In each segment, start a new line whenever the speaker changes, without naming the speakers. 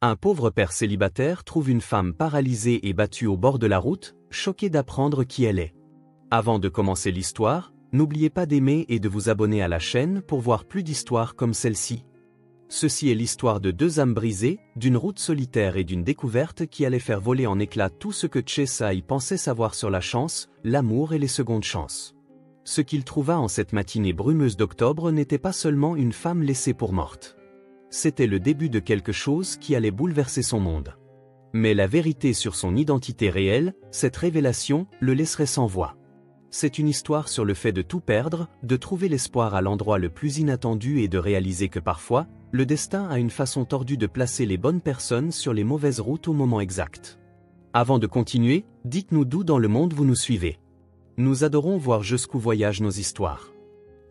Un pauvre père célibataire trouve une femme paralysée et battue au bord de la route, choqué d'apprendre qui elle est. Avant de commencer l'histoire, n'oubliez pas d'aimer et de vous abonner à la chaîne pour voir plus d'histoires comme celle-ci. Ceci est l'histoire de deux âmes brisées, d'une route solitaire et d'une découverte qui allait faire voler en éclats tout ce que Chesai pensait savoir sur la chance, l'amour et les secondes chances. Ce qu'il trouva en cette matinée brumeuse d'octobre n'était pas seulement une femme laissée pour morte. C'était le début de quelque chose qui allait bouleverser son monde. Mais la vérité sur son identité réelle, cette révélation, le laisserait sans voix. C'est une histoire sur le fait de tout perdre, de trouver l'espoir à l'endroit le plus inattendu et de réaliser que parfois, le destin a une façon tordue de placer les bonnes personnes sur les mauvaises routes au moment exact. Avant de continuer, dites-nous d'où dans le monde vous nous suivez. Nous adorons voir jusqu'où voyagent nos histoires.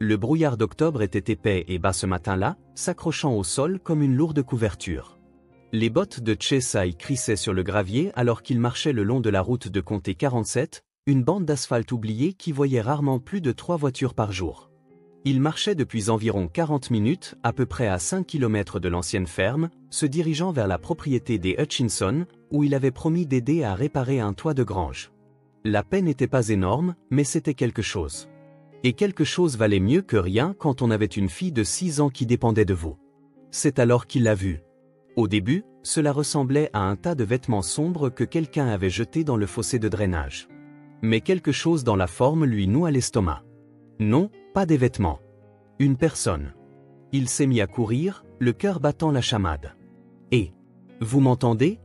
Le brouillard d'octobre était épais et bas ce matin-là, s'accrochant au sol comme une lourde couverture. Les bottes de Chesai crissaient sur le gravier alors qu'il marchait le long de la route de Comté 47, une bande d'asphalte oubliée qui voyait rarement plus de 3 voitures par jour. Il marchait depuis environ 40 minutes, à peu près à 5 km de l'ancienne ferme, se dirigeant vers la propriété des Hutchinson, où il avait promis d'aider à réparer un toit de grange. La paie n'était pas énorme, mais c'était quelque chose. Et quelque chose valait mieux que rien quand on avait une fille de 6 ans qui dépendait de vous. C'est alors qu'il l'a vue. Au début, cela ressemblait à un tas de vêtements sombres que quelqu'un avait jetés dans le fossé de drainage. Mais quelque chose dans la forme lui noua l'estomac. Non, pas des vêtements. Une personne. Il s'est mis à courir, le cœur battant la chamade. Et vous m'entendez?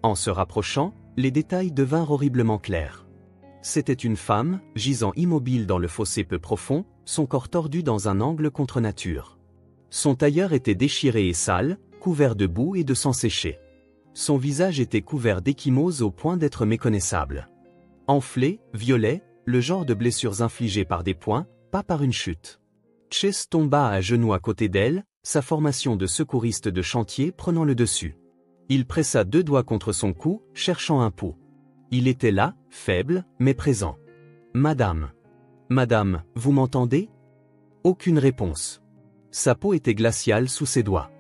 En se rapprochant, les détails devinrent horriblement clairs. C'était une femme, gisant immobile dans le fossé peu profond, son corps tordu dans un angle contre nature. Son tailleur était déchiré et sale, couvert de boue et de sang séché. Son visage était couvert d'ecchymoses au point d'être méconnaissable. Enflé, violet, le genre de blessures infligées par des poings, pas par une chute. Chase tomba à genoux à côté d'elle, sa formation de secouriste de chantier prenant le dessus. Il pressa 2 doigts contre son cou, cherchant un pouls. Il était là, faible, mais présent. « Madame. Madame, vous m'entendez » Aucune réponse. Sa peau était glaciale sous ses doigts.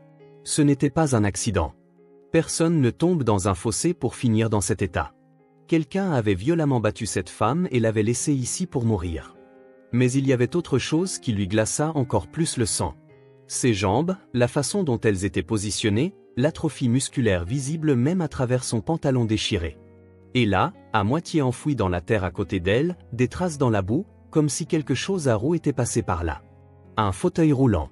Ce n'était pas un accident. Personne ne tombe dans un fossé pour finir dans cet état. Quelqu'un avait violemment battu cette femme et l'avait laissée ici pour mourir. Mais il y avait autre chose qui lui glaça encore plus le sang. Ses jambes, la façon dont elles étaient positionnées, l'atrophie musculaire visible même à travers son pantalon déchiré. Et là, à moitié enfoui dans la terre à côté d'elle, des traces dans la boue, comme si quelque chose à roues était passé par là. Un fauteuil roulant.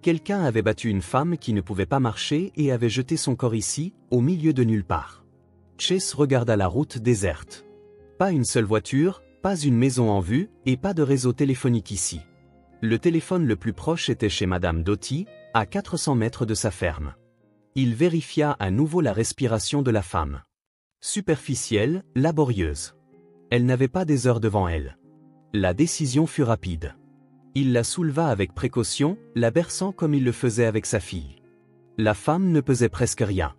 Quelqu'un avait battu une femme qui ne pouvait pas marcher et avait jeté son corps ici, au milieu de nulle part. Chase regarda la route déserte. Pas une seule voiture, pas une maison en vue, et pas de réseau téléphonique ici. Le téléphone le plus proche était chez Madame Doty, à 400 mètres de sa ferme. Il vérifia à nouveau la respiration de la femme. Superficielle, laborieuse. Elle n'avait pas des heures devant elle. La décision fut rapide. Il la souleva avec précaution, la berçant comme il le faisait avec sa fille. La femme ne pesait presque rien.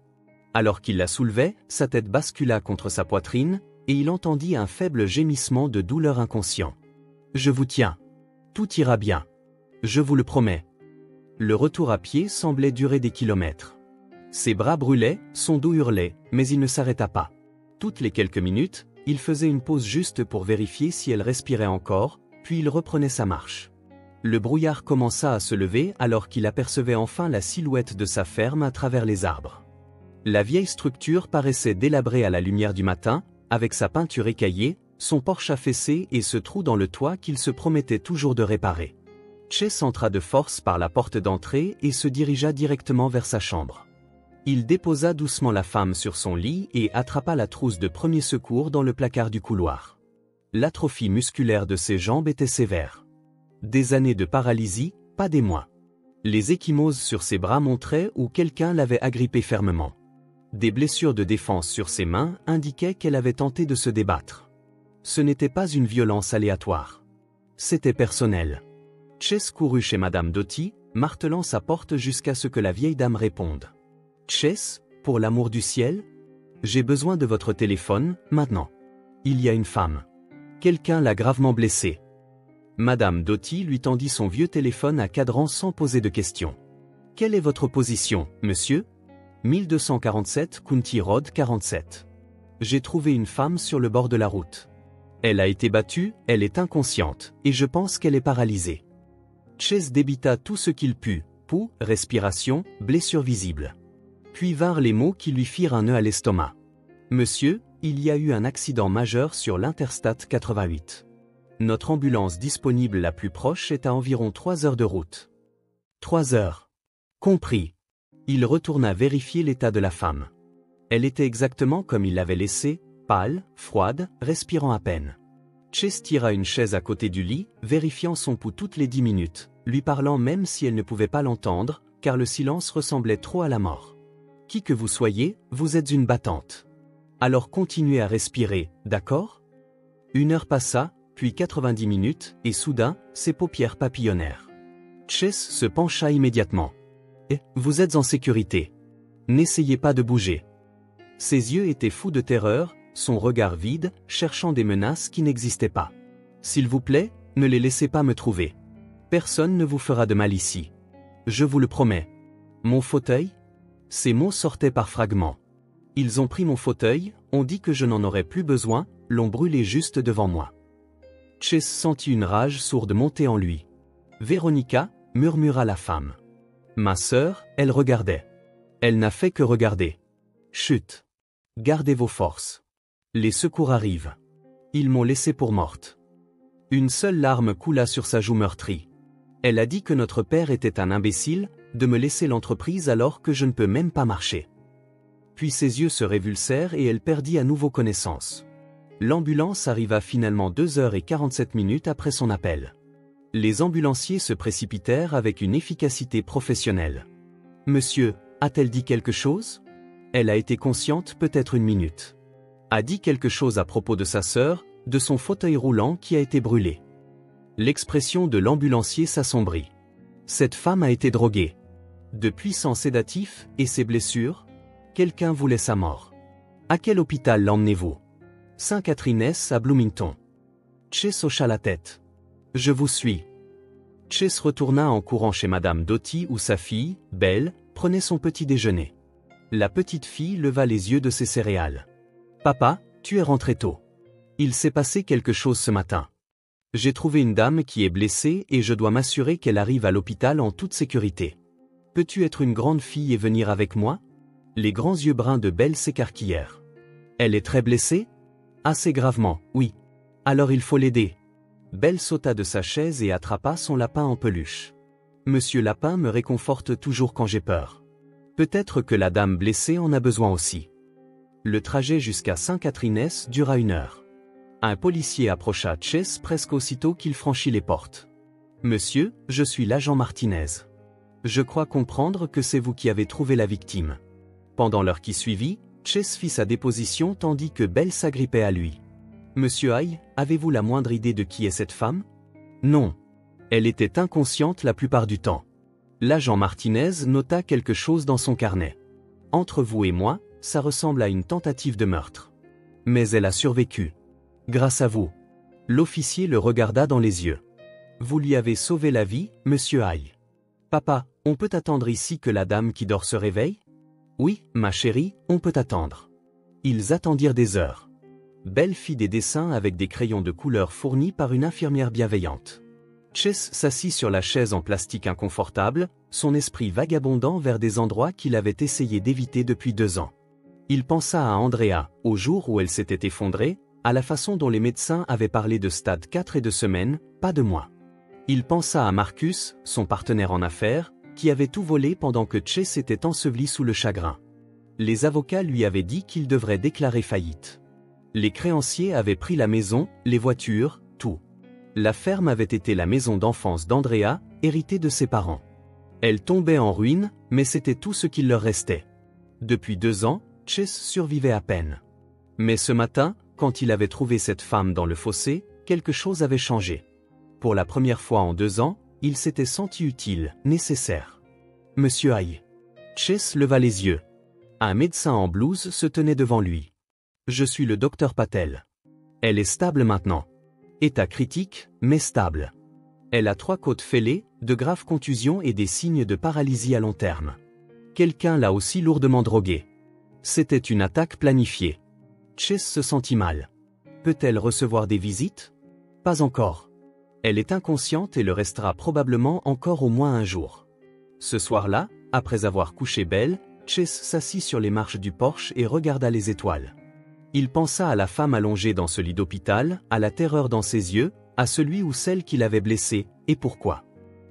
Alors qu'il la soulevait, sa tête bascula contre sa poitrine, et il entendit un faible gémissement de douleur inconscient. « Je vous tiens. Tout ira bien. Je vous le promets. » Le retour à pied semblait durer des kilomètres. Ses bras brûlaient, son dos hurlait, mais il ne s'arrêta pas. Toutes les quelques minutes, il faisait une pause juste pour vérifier si elle respirait encore, puis il reprenait sa marche. Le brouillard commença à se lever alors qu'il apercevait enfin la silhouette de sa ferme à travers les arbres. La vieille structure paraissait délabrée à la lumière du matin, avec sa peinture écaillée, son porche affaissé et ce trou dans le toit qu'il se promettait toujours de réparer. Chase entra de force par la porte d'entrée et se dirigea directement vers sa chambre. Il déposa doucement la femme sur son lit et attrapa la trousse de premier secours dans le placard du couloir. L'atrophie musculaire de ses jambes était sévère. Des années de paralysie, pas des mois. Les ecchymoses sur ses bras montraient où quelqu'un l'avait agrippée fermement. Des blessures de défense sur ses mains indiquaient qu'elle avait tenté de se débattre. Ce n'était pas une violence aléatoire. C'était personnel. Chase courut chez Madame Doty, martelant sa porte jusqu'à ce que la vieille dame réponde. « Chase, pour l'amour du ciel, j'ai besoin de votre téléphone, maintenant. Il y a une femme. Quelqu'un l'a gravement blessée. » Madame Doty lui tendit son vieux téléphone à cadran sans poser de questions. « Quelle est votre position, monsieur ?» 1247 County Road 47. J'ai trouvé une femme sur le bord de la route. Elle a été battue, elle est inconsciente, et je pense qu'elle est paralysée. Chase débita tout ce qu'il put, pouls, respiration, blessure visible. Puis vinrent les mots qui lui firent un nœud à l'estomac. Monsieur, il y a eu un accident majeur sur l'Interstate 88. Notre ambulance disponible la plus proche est à environ 3 heures de route. 3 heures. Compris. Il retourna vérifier l'état de la femme. Elle était exactement comme il l'avait laissée, pâle, froide, respirant à peine. Chase tira une chaise à côté du lit, vérifiant son pouls toutes les 10 minutes, lui parlant même si elle ne pouvait pas l'entendre, car le silence ressemblait trop à la mort. Qui que vous soyez, vous êtes une battante. Alors continuez à respirer, d'accord? 1 heure passa, puis 90 minutes, et soudain, ses paupières papillonnèrent. Chase se pencha immédiatement. Vous êtes en sécurité. N'essayez pas de bouger. Ses yeux étaient fous de terreur, son regard vide, cherchant des menaces qui n'existaient pas. S'il vous plaît, ne les laissez pas me trouver. Personne ne vous fera de mal ici. Je vous le promets. Mon fauteuil? Ces mots sortaient par fragments. Ils ont pris mon fauteuil, ont dit que je n'en aurais plus besoin, l'ont brûlé juste devant moi. Chase sentit une rage sourde monter en lui. Véronica, murmura la femme. Ma sœur, elle regardait. Elle n'a fait que regarder. Chut. Gardez vos forces. Les secours arrivent. Ils m'ont laissé pour morte. Une seule larme coula sur sa joue meurtrie. Elle a dit que notre père était un imbécile, de me laisser l'entreprise alors que je ne peux même pas marcher. Puis ses yeux se révulsèrent et elle perdit à nouveau connaissance. L'ambulance arriva finalement 2h47 après son appel. Les ambulanciers se précipitèrent avec une efficacité professionnelle. Monsieur, a-t-elle dit quelque chose? Elle a été consciente peut-être 1 minute. A dit quelque chose à propos de sa sœur, de son fauteuil roulant qui a été brûlé. L'expression de l'ambulancier s'assombrit. Cette femme a été droguée. De puissants sédatifs, et ses blessures? Quelqu'un voulait sa mort. À quel hôpital l'emmenez-vous? Saint-Catherine-S à Bloomington. Chase hocha la tête. Je vous suis. Chase retourna en courant chez Madame Doughty où sa fille, Belle, prenait son petit déjeuner. La petite fille leva les yeux de ses céréales. Papa, tu es rentré tôt. Il s'est passé quelque chose ce matin. J'ai trouvé une dame qui est blessée et je dois m'assurer qu'elle arrive à l'hôpital en toute sécurité. Peux-tu être une grande fille et venir avec moi? Les grands yeux bruns de Belle s'écarquillèrent. Elle est très blessée? Assez gravement, oui. Alors il faut l'aider. Belle sauta de sa chaise et attrapa son lapin en peluche. Monsieur Lapin me réconforte toujours quand j'ai peur. Peut-être que la dame blessée en a besoin aussi. Le trajet jusqu'à Saint-Catherine-S dura 1 heure. Un policier approcha Chase presque aussitôt qu'il franchit les portes. Monsieur, je suis l'agent Martinez. Je crois comprendre que c'est vous qui avez trouvé la victime. Pendant l'heure qui suivit, Chase fit sa déposition tandis que Belle s'agrippait à lui. Monsieur Hay, avez-vous la moindre idée de qui est cette femme? Non. Elle était inconsciente la plupart du temps. L'agent Martinez nota quelque chose dans son carnet. Entre vous et moi, ça ressemble à une tentative de meurtre. Mais elle a survécu. Grâce à vous. L'officier le regarda dans les yeux. Vous lui avez sauvé la vie, monsieur Hay. Papa, on peut attendre ici que la dame qui dort se réveille? Oui, ma chérie, on peut attendre. Ils attendirent des heures. Belle fit des dessins avec des crayons de couleur fournis par une infirmière bienveillante. Chase s'assit sur la chaise en plastique inconfortable, son esprit vagabondant vers des endroits qu'il avait essayé d'éviter depuis 2 ans. Il pensa à Andrea, au jour où elle s'était effondrée, à la façon dont les médecins avaient parlé de stade 4 et de semaines, pas de mois. Il pensa à Marcus, son partenaire en affaires, qui avait tout volé pendant que Chase était enseveli sous le chagrin. Les avocats lui avaient dit qu'il devrait déclarer faillite. Les créanciers avaient pris la maison, les voitures, tout. La ferme avait été la maison d'enfance d'Andrea, héritée de ses parents. Elle tombait en ruine, mais c'était tout ce qu'il leur restait. Depuis 2 ans, Chase survivait à peine. Mais ce matin, quand il avait trouvé cette femme dans le fossé, quelque chose avait changé. Pour la première fois en 2 ans, il s'était senti utile, nécessaire. Monsieur Hay. Chase leva les yeux. Un médecin en blouse se tenait devant lui. Je suis le docteur Patel. Elle est stable maintenant. État critique, mais stable. Elle a 3 côtes fêlées, de graves contusions et des signes de paralysie à long terme. Quelqu'un l'a aussi lourdement droguée. C'était une attaque planifiée. Chase se sentit mal. Peut-elle recevoir des visites? Pas encore. Elle est inconsciente et le restera probablement encore au moins un jour. Ce soir-là, après avoir couché Belle, Chase s'assit sur les marches du porche et regarda les étoiles. Il pensa à la femme allongée dans ce lit d'hôpital, à la terreur dans ses yeux, à celui ou celle qui l'avait blessé, et pourquoi.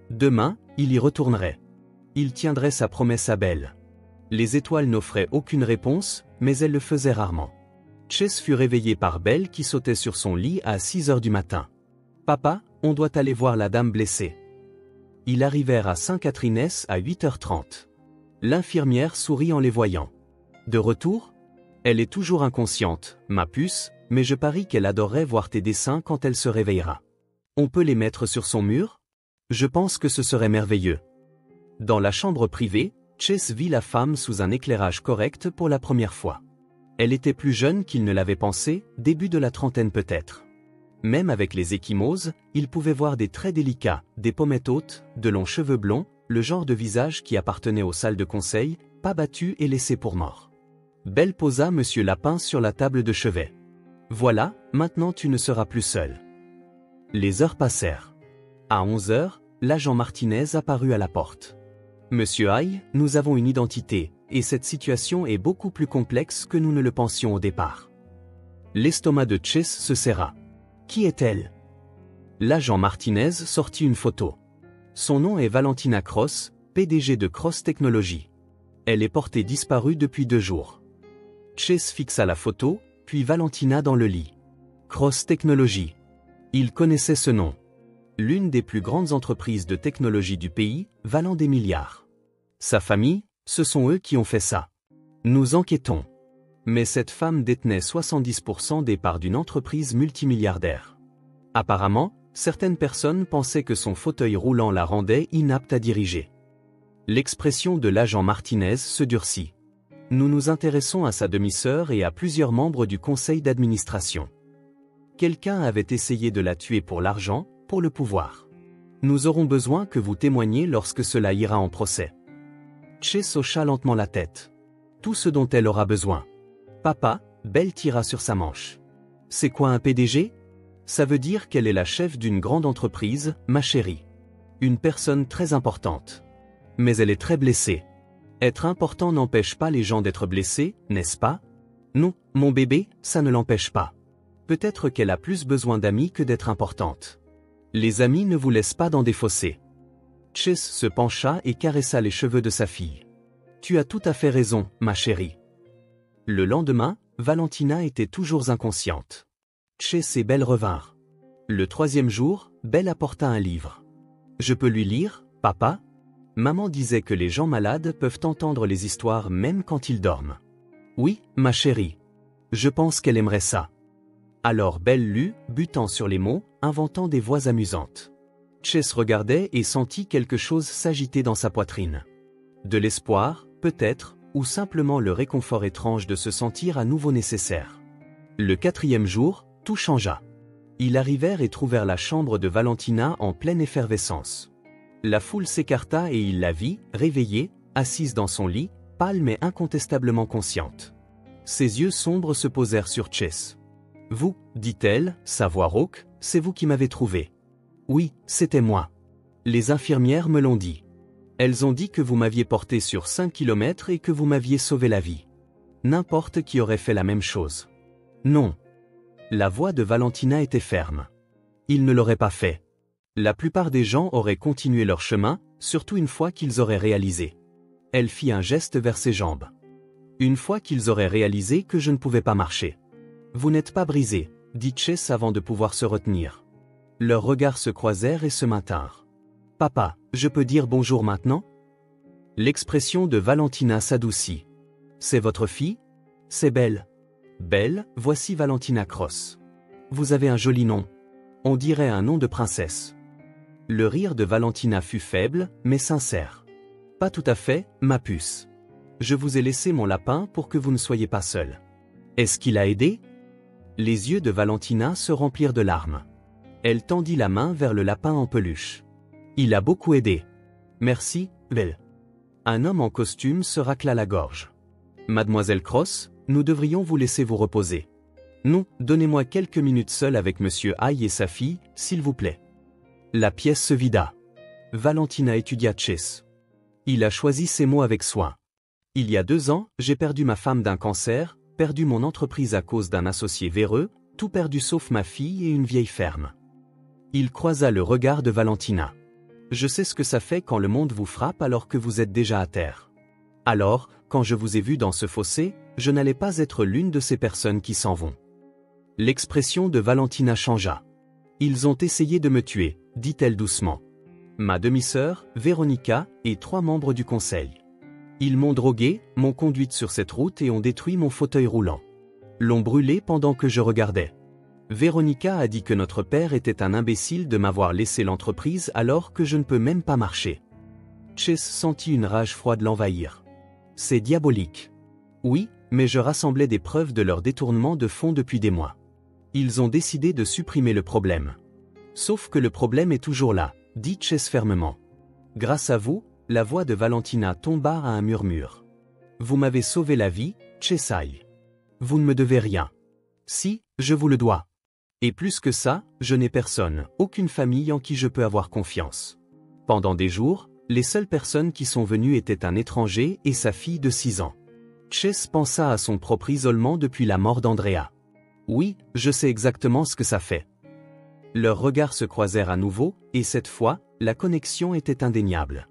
Demain, il y retournerait. Il tiendrait sa promesse à Belle. Les étoiles n'offraient aucune réponse, mais elles le faisaient rarement. Chase fut réveillé par Belle qui sautait sur son lit à 6 heures du matin. « Papa, on doit aller voir la dame blessée. » Ils arrivèrent à Saint-Catherines à 8h30. L'infirmière sourit en les voyant. « De retour? Elle est toujours inconsciente, ma puce, mais je parie qu'elle adorerait voir tes dessins quand elle se réveillera. On peut les mettre sur son mur? Je pense que ce serait merveilleux. » Dans la chambre privée, Chase vit la femme sous un éclairage correct pour la première fois. Elle était plus jeune qu'il ne l'avait pensé, début de la trentaine peut-être. Même avec les ecchymoses, il pouvait voir des traits délicats, des pommettes hautes, de longs cheveux blonds, le genre de visage qui appartenait aux salles de conseil, pas battu et laissé pour mort. Belle posa Monsieur Lapin sur la table de chevet. « Voilà, maintenant tu ne seras plus seul. » Les heures passèrent. À 11 heures, l'agent Martinez apparut à la porte. « Monsieur Hay, nous avons une identité, et cette situation est beaucoup plus complexe que nous ne le pensions au départ. » L'estomac de Chase se serra. Qui est-elle? L'agent Martinez sortit une photo. Son nom est Valentina Cross, PDG de Cross Technology. Elle est portée disparue depuis 2 jours. Chase fixa la photo, puis Valentina dans le lit. Cross Technology. Il connaissait ce nom. L'une des plus grandes entreprises de technologie du pays, valant des milliards. Sa famille, ce sont eux qui ont fait ça. Nous enquêtons. Mais cette femme détenait 70% des parts d'une entreprise multimilliardaire. Apparemment, certaines personnes pensaient que son fauteuil roulant la rendait inapte à diriger. L'expression de l'agent Martinez se durcit. Nous nous intéressons à sa demi-sœur et à plusieurs membres du conseil d'administration. Quelqu'un avait essayé de la tuer pour l'argent, pour le pouvoir. Nous aurons besoin que vous témoigniez lorsque cela ira en procès. Chase hocha lentement la tête. Tout ce dont elle aura besoin. Papa, Belle tira sur sa manche. C'est quoi un PDG? Ça veut dire qu'elle est la chef d'une grande entreprise, ma chérie. Une personne très importante. Mais elle est très blessée. Être important n'empêche pas les gens d'être blessés, n'est-ce pas? Non, mon bébé, ça ne l'empêche pas. Peut-être qu'elle a plus besoin d'amis que d'être importante. Les amis ne vous laissent pas dans des fossés. Chase se pencha et caressa les cheveux de sa fille. Tu as tout à fait raison, ma chérie. Le lendemain, Valentina était toujours inconsciente. Chase et Belle revinrent. Le 3e jour, Belle apporta un livre. Je peux lui lire, papa? Maman disait que les gens malades peuvent entendre les histoires même quand ils dorment. Oui, ma chérie. Je pense qu'elle aimerait ça. Alors Belle lut, butant sur les mots, inventant des voix amusantes. Chase regardait et sentit quelque chose s'agiter dans sa poitrine. De l'espoir, peut-être, ou simplement le réconfort étrange de se sentir à nouveau nécessaire. Le 4e jour, tout changea. Ils arrivèrent et trouvèrent la chambre de Valentina en pleine effervescence. La foule s'écarta et il la vit, réveillée, assise dans son lit, pâle mais incontestablement consciente. Ses yeux sombres se posèrent sur Chase. « Vous, dit-elle, sa voix rauque, c'est vous qui m'avez trouvé. »« Oui, c'était moi. Les infirmières me l'ont dit. Elles ont dit que vous m'aviez porté sur 5 kilomètres et que vous m'aviez sauvé la vie. N'importe qui aurait fait la même chose. »« Non. » La voix de Valentina était ferme. Il ne l'aurait pas fait. La plupart des gens auraient continué leur chemin, surtout une fois qu'ils auraient réalisé. Elle fit un geste vers ses jambes. Une fois qu'ils auraient réalisé que je ne pouvais pas marcher. Vous n'êtes pas brisé, dit Chase avant de pouvoir se retenir. Leurs regards se croisèrent et se maintinrent. Papa, je peux dire bonjour maintenant? L'expression de Valentina s'adoucit. C'est votre fille? C'est Belle. Belle, voici Valentina Cross. Vous avez un joli nom. On dirait un nom de princesse. Le rire de Valentina fut faible, mais sincère. Pas tout à fait, ma puce. Je vous ai laissé mon lapin pour que vous ne soyez pas seul. Est-ce qu'il a aidé? Les yeux de Valentina se remplirent de larmes. Elle tendit la main vers le lapin en peluche. Il a beaucoup aidé. Merci, Belle. Un homme en costume se racla la gorge. Mademoiselle Cross, nous devrions vous laisser vous reposer. Non, donnez-moi quelques minutes seul avec Monsieur Hyde et sa fille, s'il vous plaît. La pièce se vida. Valentina étudia Chase. Il a choisi ces mots avec soin. Il y a 2 ans, j'ai perdu ma femme d'un cancer, perdu mon entreprise à cause d'un associé véreux, tout perdu sauf ma fille et une vieille ferme. Il croisa le regard de Valentina. Je sais ce que ça fait quand le monde vous frappe alors que vous êtes déjà à terre. Alors, quand je vous ai vu dans ce fossé, je n'allais pas être l'une de ces personnes qui s'en vont. L'expression de Valentina changea. Ils ont essayé de me tuer, dit-elle doucement. Ma demi-sœur, Véronica, et 3 membres du conseil. Ils m'ont droguée, m'ont conduite sur cette route et ont détruit mon fauteuil roulant. L'ont brûlé pendant que je regardais. Véronica a dit que notre père était un imbécile de m'avoir laissé l'entreprise alors que je ne peux même pas marcher. Chase sentit une rage froide l'envahir. C'est diabolique. Oui, mais je rassemblais des preuves de leur détournement de fonds depuis des mois. Ils ont décidé de supprimer le problème. Sauf que le problème est toujours là, dit Chase fermement. Grâce à vous, la voix de Valentina tomba à un murmure. Vous m'avez sauvé la vie, Chase Hyde. Vous ne me devez rien. Si, je vous le dois. Et plus que ça, je n'ai personne, aucune famille en qui je peux avoir confiance. Pendant des jours, les seules personnes qui sont venues étaient un étranger et sa fille de 6 ans. Chase pensa à son propre isolement depuis la mort d'Andrea. Oui, je sais exactement ce que ça fait. Leurs regards se croisèrent à nouveau, et cette fois, la connexion était indéniable.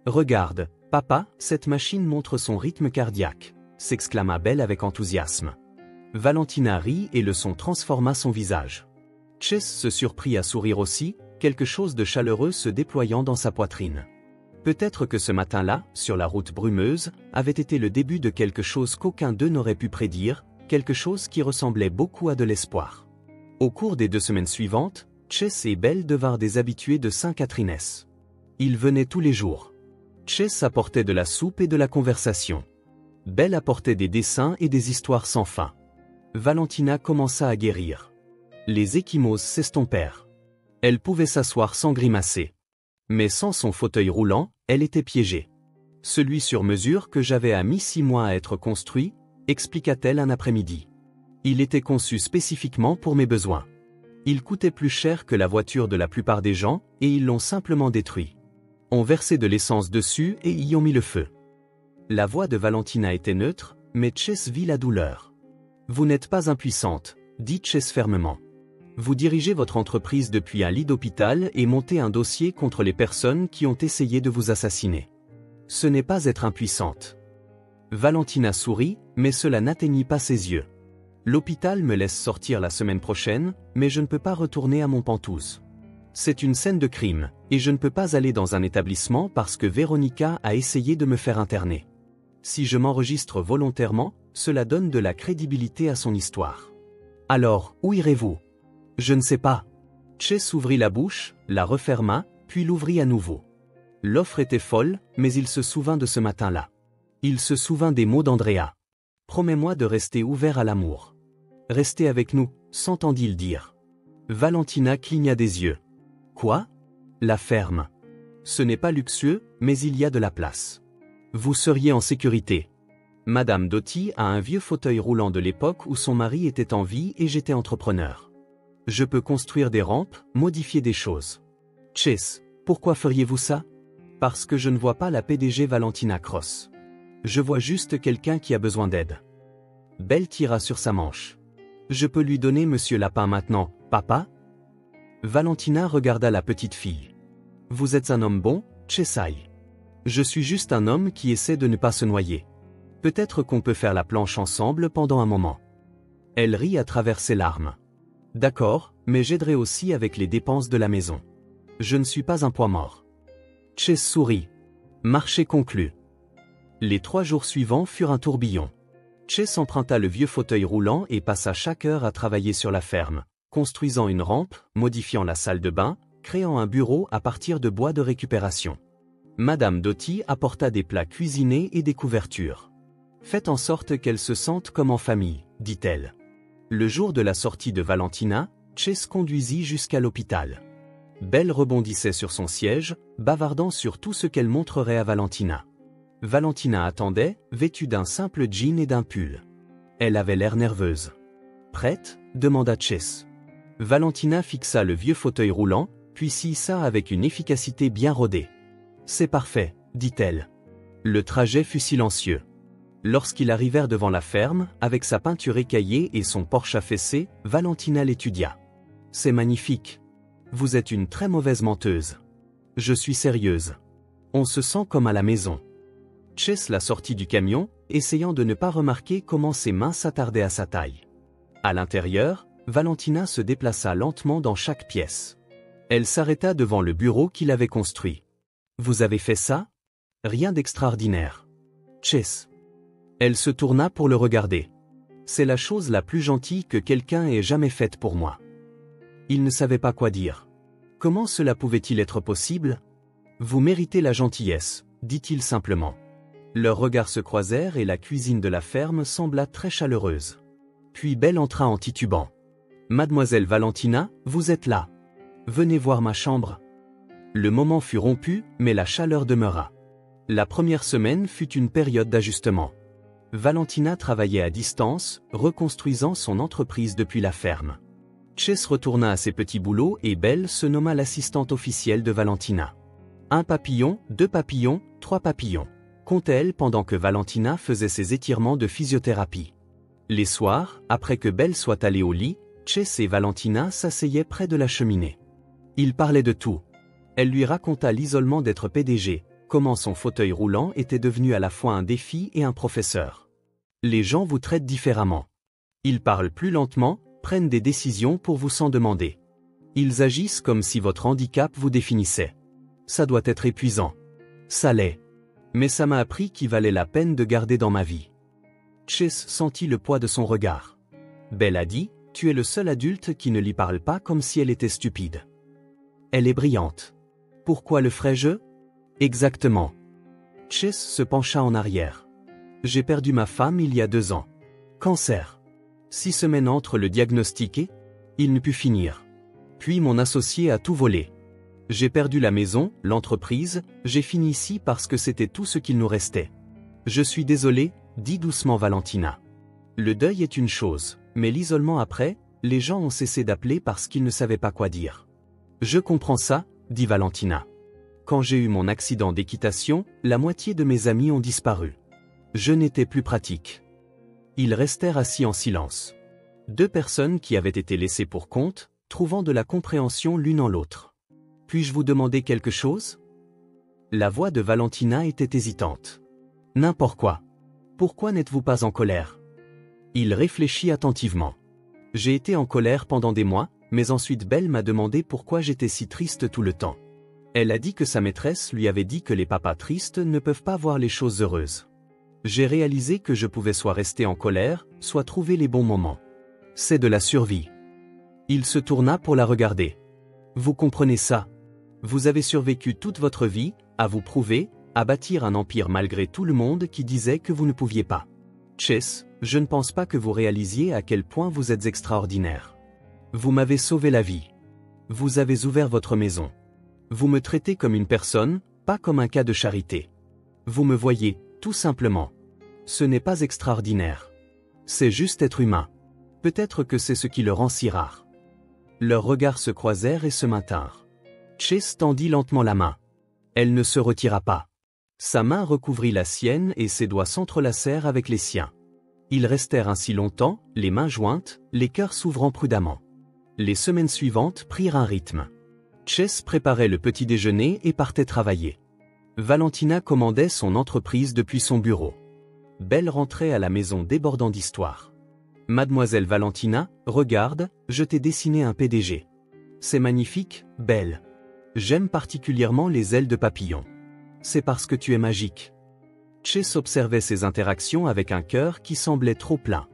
Regarde, papa, cette machine montre son rythme cardiaque, s'exclama Belle avec enthousiasme. Valentina rit et le son transforma son visage. Chase se surprit à sourire aussi, quelque chose de chaleureux se déployant dans sa poitrine. Peut-être que ce matin-là, sur la route brumeuse, avait été le début de quelque chose qu'aucun d'eux n'aurait pu prédire, quelque chose qui ressemblait beaucoup à de l'espoir. Au cours des 2 semaines suivantes, Chase et Belle devinrent des habitués de Saint-Catherinès. Ils venaient tous les jours. Chase apportait de la soupe et de la conversation. Belle apportait des dessins et des histoires sans fin. Valentina commença à guérir. Les ecchymoses s'estompèrent. Elle pouvait s'asseoir sans grimacer. Mais sans son fauteuil roulant, elle était piégée. Celui sur mesure que j'avais a mis 6 mois à être construit, expliqua-t-elle un après-midi. Il était conçu spécifiquement pour mes besoins. Il coûtait plus cher que la voiture de la plupart des gens, et ils l'ont simplement détruit. On versait de l'essence dessus et y ont mis le feu. La voix de Valentina était neutre, mais Chase vit la douleur. Vous n'êtes pas impuissante, dit Chase fermement. Vous dirigez votre entreprise depuis un lit d'hôpital et montez un dossier contre les personnes qui ont essayé de vous assassiner. Ce n'est pas être impuissante. Valentina sourit, mais cela n'atteignit pas ses yeux. L'hôpital me laisse sortir la semaine prochaine, mais je ne peux pas retourner à mon Montpentouse. C'est une scène de crime, et je ne peux pas aller dans un établissement parce que Véronica a essayé de me faire interner. Si je m'enregistre volontairement, cela donne de la crédibilité à son histoire. Alors, où irez-vous ? Je ne sais pas. Chase ouvrit la bouche, la referma, puis l'ouvrit à nouveau. L'offre était folle, mais il se souvint de ce matin-là. Il se souvint des mots d'Andrea. Promets-moi de rester ouvert à l'amour. Restez avec nous, s'entendit-il dire. Valentina cligna des yeux. Quoi ? La ferme. Ce n'est pas luxueux, mais il y a de la place. Vous seriez en sécurité. Madame Doty a un vieux fauteuil roulant de l'époque où son mari était en vie et j'étais entrepreneur. Je peux construire des rampes, modifier des choses. Chase, pourquoi feriez-vous ça ? Parce que je ne vois pas la PDG Valentina Cross. Je vois juste quelqu'un qui a besoin d'aide. Belle tira sur sa manche. Je peux lui donner Monsieur Lapin maintenant, papa ? Valentina regarda la petite fille. Vous êtes un homme bon, Chase Hyde. Je suis juste un homme qui essaie de ne pas se noyer. Peut-être qu'on peut faire la planche ensemble pendant un moment. Elle rit à travers ses larmes. D'accord, mais j'aiderai aussi avec les dépenses de la maison. Je ne suis pas un poids mort. Chase sourit. Marché conclu. Les 3 jours suivants furent un tourbillon. Chase emprunta le vieux fauteuil roulant et passa chaque heure à travailler sur la ferme, construisant une rampe, modifiant la salle de bain, créant un bureau à partir de bois de récupération. Madame Doty apporta des plats cuisinés et des couvertures. Faites en sorte qu'elle se sente comme en famille, dit-elle. Le jour de la sortie de Valentina, Chase conduisit jusqu'à l'hôpital. Belle rebondissait sur son siège, bavardant sur tout ce qu'elle montrerait à Valentina. Valentina attendait, vêtue d'un simple jean et d'un pull. Elle avait l'air nerveuse. « Prête ?» demanda Chase. Valentina fixa le vieux fauteuil roulant, puis s'y hissa avec une efficacité bien rodée. « C'est parfait », dit-elle. Le trajet fut silencieux. Lorsqu'ils arrivèrent devant la ferme, avec sa peinture écaillée et son porche affaissé, Valentina l'étudia. « C'est magnifique. Vous êtes une très mauvaise menteuse. »« Je suis sérieuse. On se sent comme à la maison. » Chase la sortit du camion, essayant de ne pas remarquer comment ses mains s'attardaient à sa taille. À l'intérieur, Valentina se déplaça lentement dans chaque pièce. Elle s'arrêta devant le bureau qu'il avait construit. « Vous avez fait ça ? Rien d'extraordinaire. » Chase. Elle se tourna pour le regarder. « C'est la chose la plus gentille que quelqu'un ait jamais faite pour moi. » Il ne savait pas quoi dire. Comment cela pouvait-il être possible ? « Vous méritez la gentillesse, » dit-il simplement. Leurs regards se croisèrent et la cuisine de la ferme sembla très chaleureuse. Puis Belle entra en titubant. « Mademoiselle Valentina, vous êtes là. Venez voir ma chambre. » Le moment fut rompu, mais la chaleur demeura. La première semaine fut une période d'ajustement. Valentina travaillait à distance, reconstruisant son entreprise depuis la ferme. Chase retourna à ses petits boulots et Belle se nomma l'assistante officielle de Valentina. 1 papillon, 2 papillons, 3 papillons, comptait-elle pendant que Valentina faisait ses étirements de physiothérapie. Les soirs, après que Belle soit allée au lit, Chase et Valentina s'asseyaient près de la cheminée. Ils parlaient de tout. Elle lui raconta l'isolement d'être PDG, comment son fauteuil roulant était devenu à la fois un défi et un professeur. Les gens vous traitent différemment. Ils parlent plus lentement, prennent des décisions pour vous sans demander. Ils agissent comme si votre handicap vous définissait. Ça doit être épuisant. Ça l'est. Mais ça m'a appris qu'il valait la peine de garder dans ma vie. Chase sentit le poids de son regard. Belle a dit, tu es le seul adulte qui ne lui parle pas comme si elle était stupide. Elle est brillante. Pourquoi le ferais-je ? Exactement. Chase se pencha en arrière. J'ai perdu ma femme il y a 2 ans. Cancer. 6 semaines entre le diagnostic et il ne put finir. Puis mon associé a tout volé. J'ai perdu la maison, l'entreprise, j'ai fini ici parce que c'était tout ce qu'il nous restait. Je suis désolé, dit doucement Valentina. Le deuil est une chose, mais l'isolement après, les gens ont cessé d'appeler parce qu'ils ne savaient pas quoi dire. Je comprends ça, dit Valentina. Quand j'ai eu mon accident d'équitation, la moitié de mes amis ont disparu. Je n'étais plus pratique. Ils restèrent assis en silence. 2 personnes qui avaient été laissées pour compte, trouvant de la compréhension l'une en l'autre. Puis-je vous demander quelque chose ? La voix de Valentina était hésitante. N'importe quoi. Pourquoi n'êtes-vous pas en colère ? Il réfléchit attentivement. J'ai été en colère pendant des mois, mais ensuite Belle m'a demandé pourquoi j'étais si triste tout le temps. Elle a dit que sa maîtresse lui avait dit que les papas tristes ne peuvent pas voir les choses heureuses. J'ai réalisé que je pouvais soit rester en colère, soit trouver les bons moments. C'est de la survie. Il se tourna pour la regarder. Vous comprenez ça ? Vous avez survécu toute votre vie, à vous prouver, à bâtir un empire malgré tout le monde qui disait que vous ne pouviez pas. Chase, je ne pense pas que vous réalisiez à quel point vous êtes extraordinaire. Vous m'avez sauvé la vie. Vous avez ouvert votre maison. Vous me traitez comme une personne, pas comme un cas de charité. Vous me voyez, tout simplement. Ce n'est pas extraordinaire. C'est juste être humain. Peut-être que c'est ce qui le rend si rare. Leurs regards se croisèrent et se maintinrent. Chase tendit lentement la main. Elle ne se retira pas. Sa main recouvrit la sienne et ses doigts s'entrelacèrent avec les siens. Ils restèrent ainsi longtemps, les mains jointes, les cœurs s'ouvrant prudemment. Les semaines suivantes prirent un rythme. Chase préparait le petit déjeuner et partait travailler. Valentina commandait son entreprise depuis son bureau. Belle rentrait à la maison débordant d'histoires. Mademoiselle Valentina, regarde, je t'ai dessiné un PDG. C'est magnifique, Belle. J'aime particulièrement les ailes de papillon. C'est parce que tu es magique. Chase observait ces interactions avec un cœur qui semblait trop plein.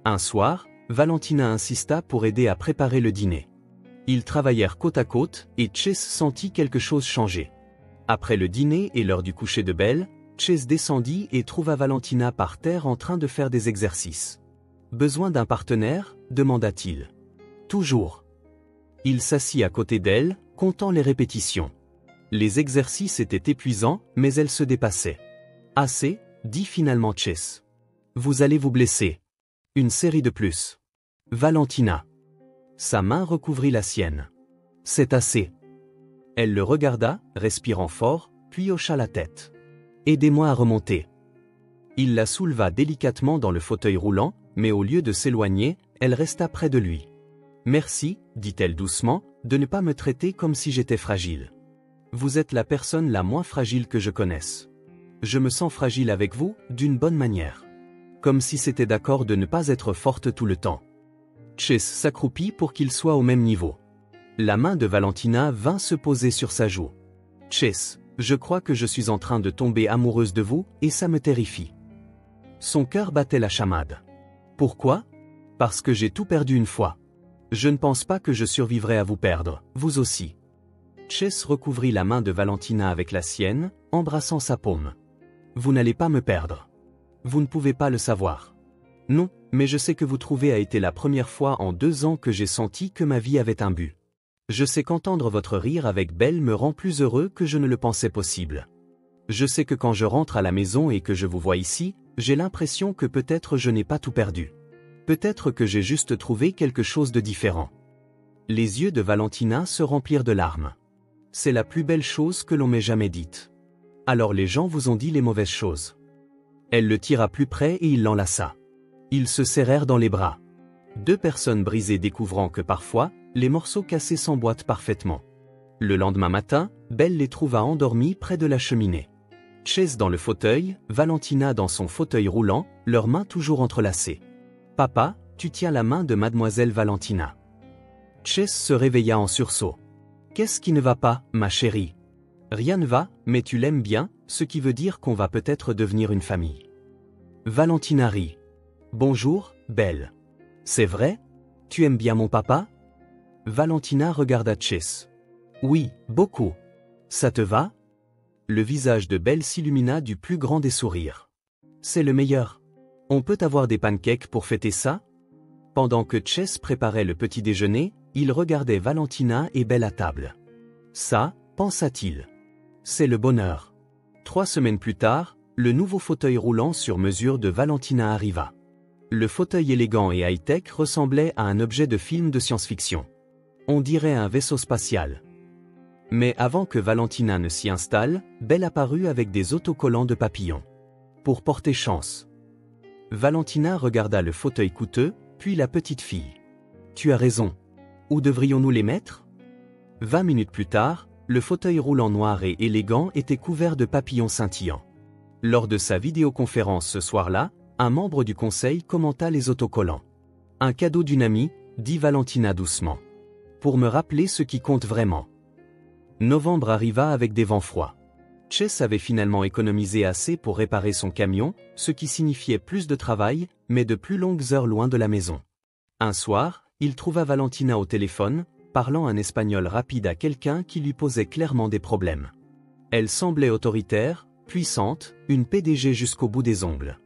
Un soir, Valentina insista pour aider à préparer le dîner. Ils travaillèrent côte à côte et Chase sentit quelque chose changer. Après le dîner et l'heure du coucher de Belle, Chase descendit et trouva Valentina par terre en train de faire des exercices. « Besoin d'un partenaire ?» demanda-t-il. « Toujours. » Il s'assit à côté d'elle, comptant les répétitions. Les exercices étaient épuisants, mais elle se dépassait. Assez, dit finalement Chase. Vous allez vous blesser. Une série de plus. Valentina. Sa main recouvrit la sienne. C'est assez. Elle le regarda, respirant fort, puis hocha la tête. Aidez-moi à remonter. Il la souleva délicatement dans le fauteuil roulant, mais au lieu de s'éloigner, elle resta près de lui. Merci, dit-elle doucement, de ne pas me traiter comme si j'étais fragile. Vous êtes la personne la moins fragile que je connaisse. Je me sens fragile avec vous, d'une bonne manière. Comme si c'était d'accord de ne pas être forte tout le temps. Chase s'accroupit pour qu'il soit au même niveau. La main de Valentina vint se poser sur sa joue. Chase, je crois que je suis en train de tomber amoureuse de vous, et ça me terrifie. Son cœur battait la chamade. Pourquoi? Parce que j'ai tout perdu une fois. Je ne pense pas que je survivrai à vous perdre, vous aussi. Chase recouvrit la main de Valentina avec la sienne, embrassant sa paume. Vous n'allez pas me perdre. Vous ne pouvez pas le savoir. Non, mais je sais que vous trouvez a été la première fois en 2 ans que j'ai senti que ma vie avait un but. Je sais qu'entendre votre rire avec Belle me rend plus heureux que je ne le pensais possible. Je sais que quand je rentre à la maison et que je vous vois ici, j'ai l'impression que peut-être je n'ai pas tout perdu. Peut-être que j'ai juste trouvé quelque chose de différent. Les yeux de Valentina se remplirent de larmes. C'est la plus belle chose que l'on m'ait jamais dite. Alors les gens vous ont dit les mauvaises choses. Elle le tira plus près et il l'enlaça. Ils se serrèrent dans les bras. 2 personnes brisées découvrant que parfois, les morceaux cassés s'emboîtent parfaitement. Le lendemain matin, Belle les trouva endormis près de la cheminée. Chase dans le fauteuil, Valentina dans son fauteuil roulant, leurs mains toujours entrelacées. « Papa, tu tiens la main de mademoiselle Valentina. » Chase se réveilla en sursaut. « Qu'est-ce qui ne va pas, ma chérie? » « Rien ne va, mais tu l'aimes bien, ce qui veut dire qu'on va peut-être devenir une famille. » Valentina rit. « Bonjour, Belle. C'est vrai? Tu aimes bien mon papa? » Valentina regarda Chase. « Oui, beaucoup. Ça te va? » Le visage de Belle s'illumina du plus grand des sourires. « C'est le meilleur. On peut avoir des pancakes pour fêter ça? » Pendant que Chase préparait le petit déjeuner, il regardait Valentina et Belle à table. « Ça, pensa-t-il. C'est le bonheur. » 3 semaines plus tard, le nouveau fauteuil roulant sur mesure de Valentina arriva. Le fauteuil élégant et high-tech ressemblait à un objet de film de science-fiction. On dirait un vaisseau spatial. Mais avant que Valentina ne s'y installe, Belle apparut avec des autocollants de papillons. Pour porter chance. Valentina regarda le fauteuil coûteux, puis la petite fille. « Tu as raison. Où devrions-nous les mettre ?» 20 minutes plus tard, le fauteuil roulant noir et élégant était couvert de papillons scintillants. Lors de sa vidéoconférence ce soir-là, un membre du conseil commenta les autocollants. « Un cadeau d'une amie, » dit Valentina doucement. « Pour me rappeler ce qui compte vraiment. » Novembre arriva avec des vents froids. Chase avait finalement économisé assez pour réparer son camion, ce qui signifiait plus de travail, mais de plus longues heures loin de la maison. Un soir, il trouva Valentina au téléphone, parlant un espagnol rapide à quelqu'un qui lui posait clairement des problèmes. Elle semblait autoritaire, puissante, une PDG jusqu'au bout des ongles.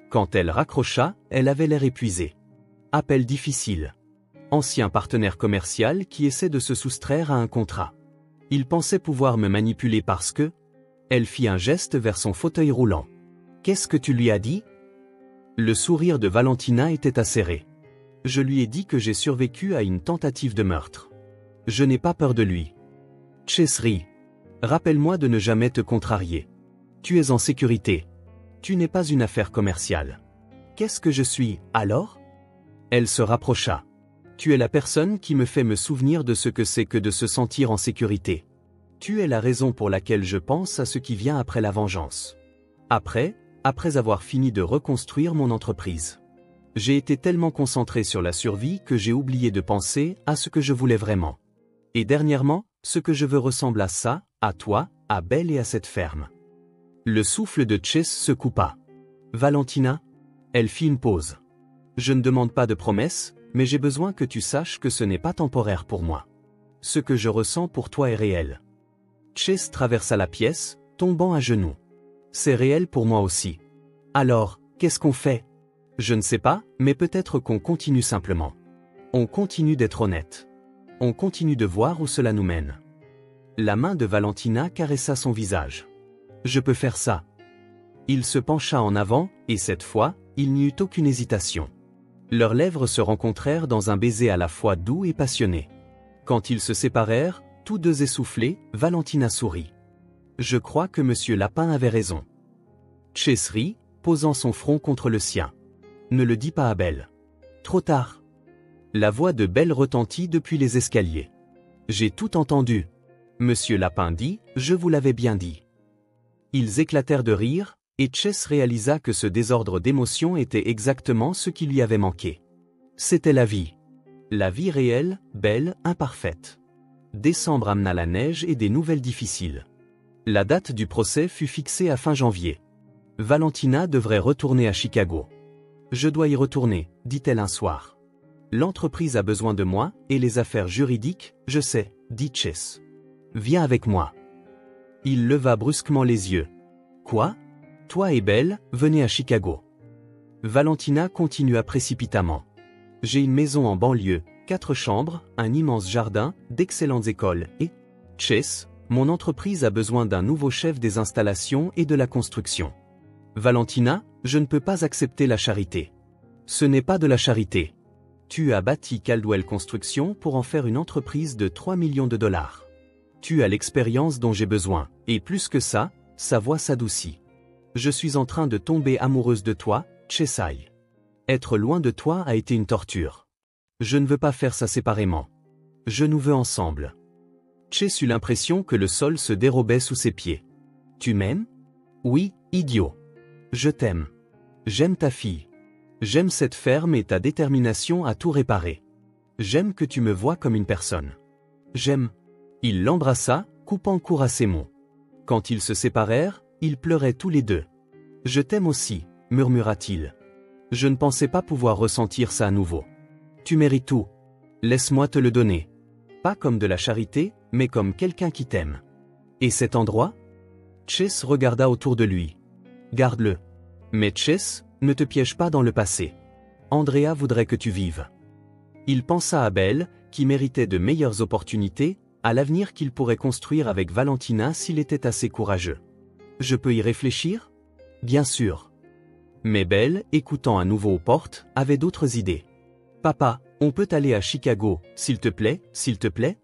Quand elle raccrocha, elle avait l'air épuisée. Appel difficile. Ancien partenaire commercial qui essaie de se soustraire à un contrat. Il pensait pouvoir me manipuler parce que... Elle fit un geste vers son fauteuil roulant. « Qu'est-ce que tu lui as dit ?» Le sourire de Valentina était acéré. « Je lui ai dit que j'ai survécu à une tentative de meurtre. Je n'ai pas peur de lui. » Chase rit. « Rappelle-moi de ne jamais te contrarier. Tu es en sécurité. Tu n'es pas une affaire commerciale. » « Qu'est-ce que je suis, alors ?» Elle se rapprocha. « Tu es la personne qui me fait me souvenir de ce que c'est que de se sentir en sécurité. Tu es la raison pour laquelle je pense à ce qui vient après la vengeance. Après avoir fini de reconstruire mon entreprise. J'ai été tellement concentré sur la survie que j'ai oublié de penser à ce que je voulais vraiment. Et dernièrement, ce que je veux ressemble à ça, à toi, à Belle et à cette ferme. » Le souffle de Chase se coupa. « Valentina ?» Elle fit une pause. « Je ne demande pas de promesses, mais j'ai besoin que tu saches que ce n'est pas temporaire pour moi. Ce que je ressens pour toi est réel. » Chase traversa la pièce, tombant à genoux. « C'est réel pour moi aussi. Alors, qu'est-ce qu'on fait ? Je ne sais pas, mais peut-être qu'on continue simplement. On continue d'être honnête. On continue de voir où cela nous mène. » La main de Valentina caressa son visage. « Je peux faire ça. » Il se pencha en avant, et cette fois, il n'y eut aucune hésitation. Leurs lèvres se rencontrèrent dans un baiser à la fois doux et passionné. Quand ils se séparèrent, tous deux essoufflés, Valentina sourit. Je crois que Monsieur Lapin avait raison. Chase rit, posant son front contre le sien. Ne le dis pas à Belle. Trop tard. La voix de Belle retentit depuis les escaliers. J'ai tout entendu. Monsieur Lapin dit, je vous l'avais bien dit. Ils éclatèrent de rire, et Chase réalisa que ce désordre d'émotions était exactement ce qui lui avait manqué. C'était la vie. La vie réelle, belle, imparfaite. Décembre amena la neige et des nouvelles difficiles. La date du procès fut fixée à fin janvier. Valentina devrait retourner à Chicago. Je dois y retourner, dit-elle un soir. L'entreprise a besoin de moi, et les affaires juridiques, je sais, dit Chase. Viens avec moi. Il leva brusquement les yeux. Quoi? Toi et Belle, venez à Chicago. Valentina continua précipitamment. J'ai une maison en banlieue, 4 chambres, un immense jardin, d'excellentes écoles, et... Chase, mon entreprise a besoin d'un nouveau chef des installations et de la construction. Valentina, je ne peux pas accepter la charité. Ce n'est pas de la charité. Tu as bâti Caldwell Construction pour en faire une entreprise de 3 millions de dollars. Tu as l'expérience dont j'ai besoin, et plus que ça, sa voix s'adoucit. Je suis en train de tomber amoureuse de toi, Chesai. Être loin de toi a été une torture. Je ne veux pas faire ça séparément. Je nous veux ensemble. Chase eut l'impression que le sol se dérobait sous ses pieds. Tu m'aimes? Oui, idiot. Je t'aime. J'aime ta fille. J'aime cette ferme et ta détermination à tout réparer. J'aime que tu me vois comme une personne. J'aime. Il l'embrassa, coupant court à ses mots. Quand ils se séparèrent, ils pleuraient tous les deux. Je t'aime aussi, murmura-t-il. Je ne pensais pas pouvoir ressentir ça à nouveau. Tu mérites tout. Laisse-moi te le donner. Pas comme de la charité, mais comme quelqu'un qui t'aime. Et cet endroit? Chase regarda autour de lui. Garde-le. Mais Chase, ne te piège pas dans le passé. Andrea voudrait que tu vives. Il pensa à Belle, qui méritait de meilleures opportunités, à l'avenir qu'il pourrait construire avec Valentina s'il était assez courageux. Je peux y réfléchir? Bien sûr. Mais Belle, écoutant à nouveau aux portes, avait d'autres idées. Papa, on peut aller à Chicago, s'il te plaît, s'il te plaît?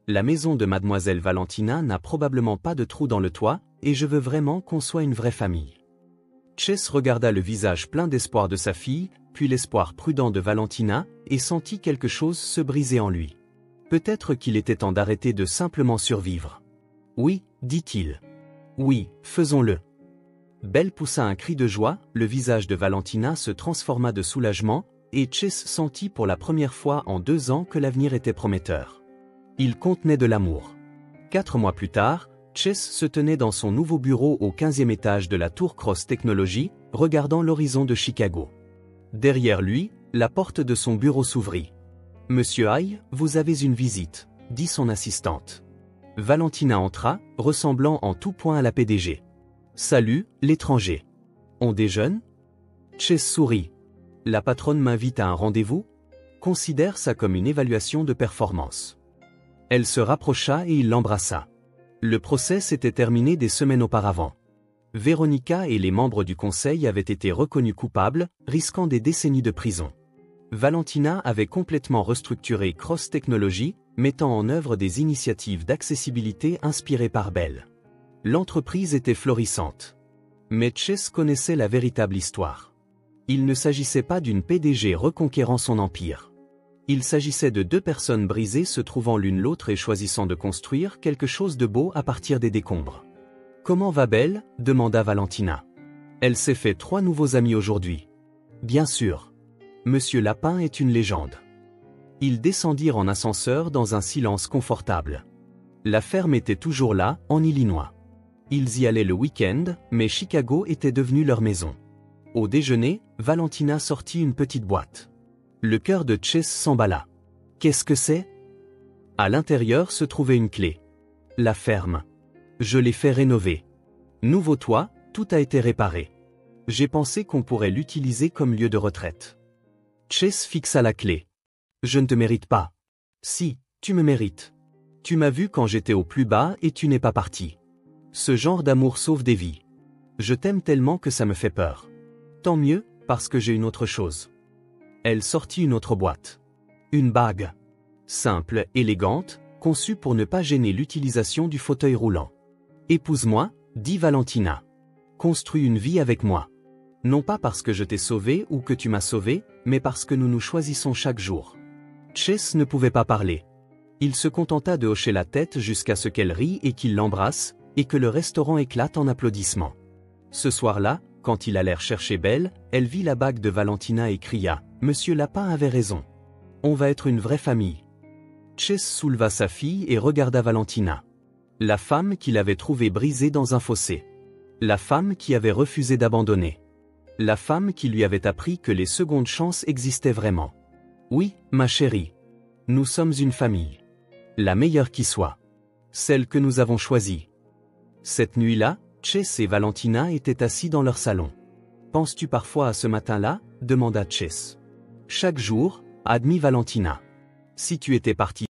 La maison de mademoiselle Valentina n'a probablement pas de trou dans le toit, et je veux vraiment qu'on soit une vraie famille. Chase regarda le visage plein d'espoir de sa fille, puis l'espoir prudent de Valentina, et sentit quelque chose se briser en lui. Peut-être qu'il était temps d'arrêter de simplement survivre. Oui, dit-il. Oui, faisons-le. Belle poussa un cri de joie, le visage de Valentina se transforma de soulagement, et Chase sentit pour la première fois en 2 ans que l'avenir était prometteur. Il contenait de l'amour. 4 mois plus tard, Chase se tenait dans son nouveau bureau au 15e étage de la tour Cross Technology, regardant l'horizon de Chicago. Derrière lui, la porte de son bureau s'ouvrit. « Monsieur Hay, vous avez une visite », dit son assistante. Valentina entra, ressemblant en tout point à la PDG. « Salut, l'étranger. On déjeune ?» Chase sourit. « La patronne m'invite à un rendez-vous ? Considère ça comme une évaluation de performance. » Elle se rapprocha et il l'embrassa. Le procès s'était terminé des semaines auparavant. Véronica et les membres du conseil avaient été reconnus coupables, risquant des décennies de prison. Valentina avait complètement restructuré Cross Technology, mettant en œuvre des initiatives d'accessibilité inspirées par Belle. L'entreprise était florissante. Mais Chase connaissait la véritable histoire. Il ne s'agissait pas d'une PDG reconquérant son empire. Il s'agissait de 2 personnes brisées se trouvant l'une l'autre et choisissant de construire quelque chose de beau à partir des décombres. « Comment va Belle ?» demanda Valentina. Elle s'est fait 3 nouveaux amis aujourd'hui. Bien sûr. Monsieur Lapin est une légende. Ils descendirent en ascenseur dans un silence confortable. La ferme était toujours là, en Illinois. Ils y allaient le week-end, mais Chicago était devenu leur maison. Au déjeuner, Valentina sortit une petite boîte. Le cœur de Chase s'emballa. Qu'est-ce que c'est? À l'intérieur se trouvait une clé. La ferme. Je l'ai fait rénover. Nouveau toit, tout a été réparé. J'ai pensé qu'on pourrait l'utiliser comme lieu de retraite. Chase fixa la clé. Je ne te mérite pas. Si, tu me mérites. Tu m'as vu quand j'étais au plus bas et tu n'es pas parti. Ce genre d'amour sauve des vies. Je t'aime tellement que ça me fait peur. Tant mieux, parce que j'ai une autre chose. Elle sortit une autre boîte. Une bague. Simple, élégante, conçue pour ne pas gêner l'utilisation du fauteuil roulant. Épouse-moi, dit Valentina. Construis une vie avec moi. Non pas parce que je t'ai sauvé ou que tu m'as sauvé, mais parce que nous nous choisissons chaque jour. Chase ne pouvait pas parler. Il se contenta de hocher la tête jusqu'à ce qu'elle rie et qu'il l'embrasse, et que le restaurant éclate en applaudissements. Ce soir-là, quand ils allèrent chercher Belle, elle vit la bague de Valentina et cria « Monsieur Lapin avait raison. On va être une vraie famille. » Chase souleva sa fille et regarda Valentina. La femme qu'il avait trouvée brisée dans un fossé. La femme qui avait refusé d'abandonner. La femme qui lui avait appris que les secondes chances existaient vraiment. Oui, ma chérie. Nous sommes une famille. La meilleure qui soit. Celle que nous avons choisie. Cette nuit-là, Chase et Valentina étaient assis dans leur salon. « Penses-tu parfois à ce matin-là » demanda Chase. « Chaque jour » admit Valentina. « Si tu étais parti